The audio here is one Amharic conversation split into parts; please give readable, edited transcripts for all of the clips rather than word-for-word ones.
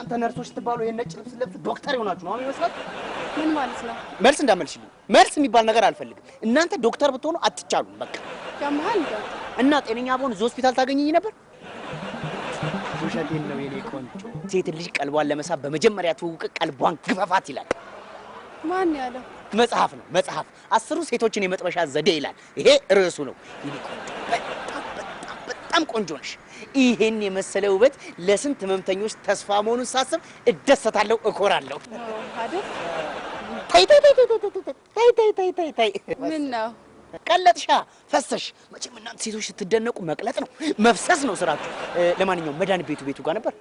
እናንተ ነርሶች ትባሉ የነጭ ልብስ ለብሱ ዶክተር ይሆናችሁ ነው የሚመስላችሁ ምን ማለት ነው መልስ እንዳመልሽልኝ መልስ የሚባል ነገር አልፈልግም እናንተ ዶክተር ብትሆኑ አትቻሉም በቃ ያማል እና ጤነኛ ቦን ሆስፒታል ታገኘኝ ነበር ውሸቴን ነው የኔ ቆንጆ ሴት ልጅ ቀልቧን ለመሳብ በመጀመሪያ ትውውቅ ቀልቧን ግፈፋት ይላል ማን ያለው መጽሐፍ ነው መጽሐፍ 10 ሴቶችን የመጥበሻ ዘዴ ይላል ይሄ ርዕሱ ነው የኔ ቆንጆ በጣም ቆንጆ ነሽ ይሄን የመሰለ ውበት ለስንት ህመምተኞች ተስፋ መሆኑን ሳስብ እደሰታለሁ እኮራለሁ አይደል ታይ ምን ነው ቀለጥሻ ፈሰሽ መቼም እናንተ ሴቶች ስትደነቁ መቅለጥ ነው መፍሰስ ነው ስራችሁ ለማንኛውም መድኃኒት ቤቱ ጋር ነበር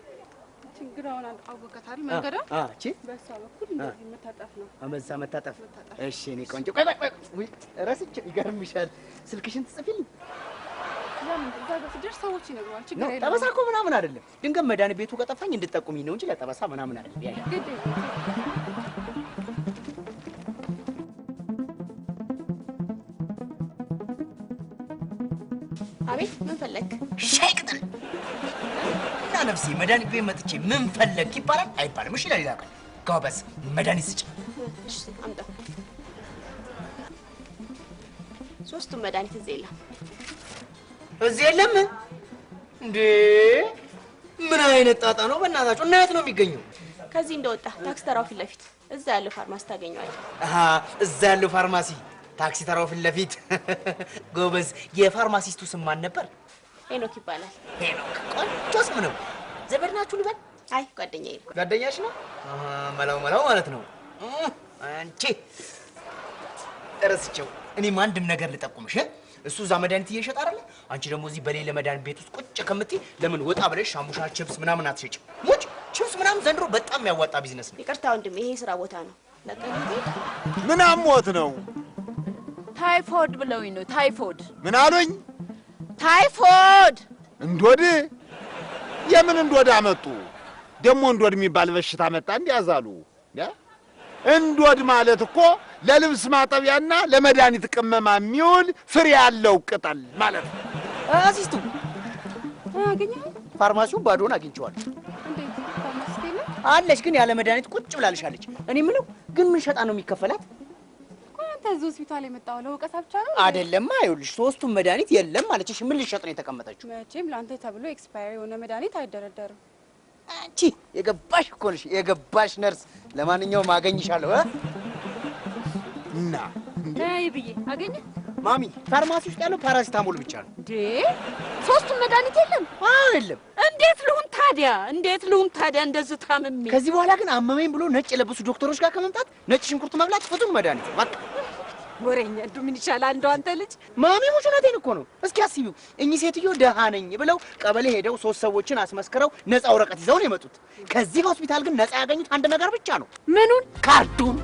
ችግራውን አወቀታል መንገዳ እቺ በሷ በኩል እንደዚህ መታጠፍ ነው አመዛ መታጠፍ እሺ እኔ ቆንጆ ቆይ ረስቼ ይገርምሻል ስልክሽን ትጽፊልኝ ለምን ዳጋ ሲደርስ ሰዎች ይነግሯል ችግር የለም ጠበሳ እኮ ምናምን አይደለም ድንገት መድኃኒት ቤቱ ከጠፋኝ እንድትጠቁሚኝ ነው እንጂ ለጠበሳ ምናምን አይደለም ያያ ግድ አቤት ምን ፈለክ ሻይ ቅጠል እና ነፍሴ መድኃኒት ቤት መጥቼ ምን ፈለክ ይባላል አይባልም እሺ ለሌላ ቀን ጎበዝ መድኃኒት ስጭ እሺ አምጣ ሶስቱም መድኃኒት እዚህ የለም እንዴ ምን አይነት ጣጣ ነው በእናታችሁ እና የት ነው የሚገኘው ከዚህ እንደወጣ ታክሲ ተራው ፊት ለፊት እዛ ያለው ፋርማሲ ታገኘዋለህ እዛ ያለው ፋርማሲ ታክሲ ተራው ፊት ለፊት ጎበዝ የፋርማሲስቱ ስም ማን ነበር ሄኖክ ይባላል ሄኖክ ቆንጆ ስም ነው ዘመድ ናችሁ ልበል አይ ጓደኛዬ ጓደኛሽ ነው መላው ማለት ነው አንቺ እረስቸው እኔም አንድም ነገር ልጠቁምሽ እሱ እዛ መድኃኒት እየሸጠ አይደለ አንቺ ደግሞ እዚህ በሌለ መድኃኒት ቤት ውስጥ ቁጭ ከምትይ ለምን ወጣ ብለሽ ሻሙሻ ቺፕስ ምናምን አትሸጪም ሙጭ ቺፕስ ምናምን ዘንድሮ በጣም ያዋጣ ቢዝነስ ነው ይቅርታ ወንድም ይሄ ስራ ቦታ ነው ምን አሞት ነው ታይፎይድ ብለውኝ ነው ታይፎይድ ምን አሉኝ ታይፎይድ እንዶድ የምን እንዶድ አመጡ ደሞ እንዶድ የሚባል በሽታ መጣ እንዲያዛሉ እንዶድ ማለት እኮ ለልብስ ማጠቢያና ለመድኃኒት ቅመማ የሚውል ፍሬ ያለው ቅጠል ማለት ነው አሲስቱ አገኘህ ፋርማሲው ባዶን አግኝቼዋለሁ እንዴት ፋርማሲ ነው አለሽ ግን ያለ መድኃኒት ቁጭ ብላልሻለች እኔ ምለው ግን ምን ሸጣ ነው የሚከፈላት አንተ እዚህ ሆስፒታል የመጣው ለውቀሳ ብቻ ነው አይደለም አይውልሽ ሶስቱም መድኃኒት የለም ማለችሽ ምን ልሸጥ ነው የተቀመጠችው መቼም ላንተ ተብሎ ኤክስፓየር የሆነ መድኃኒት አይደረደርም አንቺ የገባሽ እኮ ነሽ የገባሽ ነርስ ለማንኛውም አገኝሻለሁ እና አይ ብዬ አገኘ ማሚ ፋርማሲ ውስጥ ያለው ፓራሲታሞል ብቻ ነው እንዴ ሶስቱም መድኃኒት የለም አይደለም እንዴት ልሁን ታዲያ እንደዚህ ታምሜ ከዚህ በኋላ ግን አመመኝ ብሎ ነጭ የለበሱ ዶክተሮች ጋር ከመምጣት ነጭ ሽንኩርት መብላት ፍቱን መድኃኒት በቃ ወሬኛ ምን ይቻላል አንዱ አንተ ልጅ ማሚ ሙሽነቴን እኮ ነው እስኪ አስቢው እኚህ ሴትዮ ደሃ ነኝ ብለው ቀበሌ ሄደው 3 ሰዎችን አስመስክረው ነፃ ወረቀት ይዘው ነው የመጡት ከዚህ ሆስፒታል ግን ነፃ ያገኙት አንድ ነገር ብቻ ነው ምኑን ካርዱን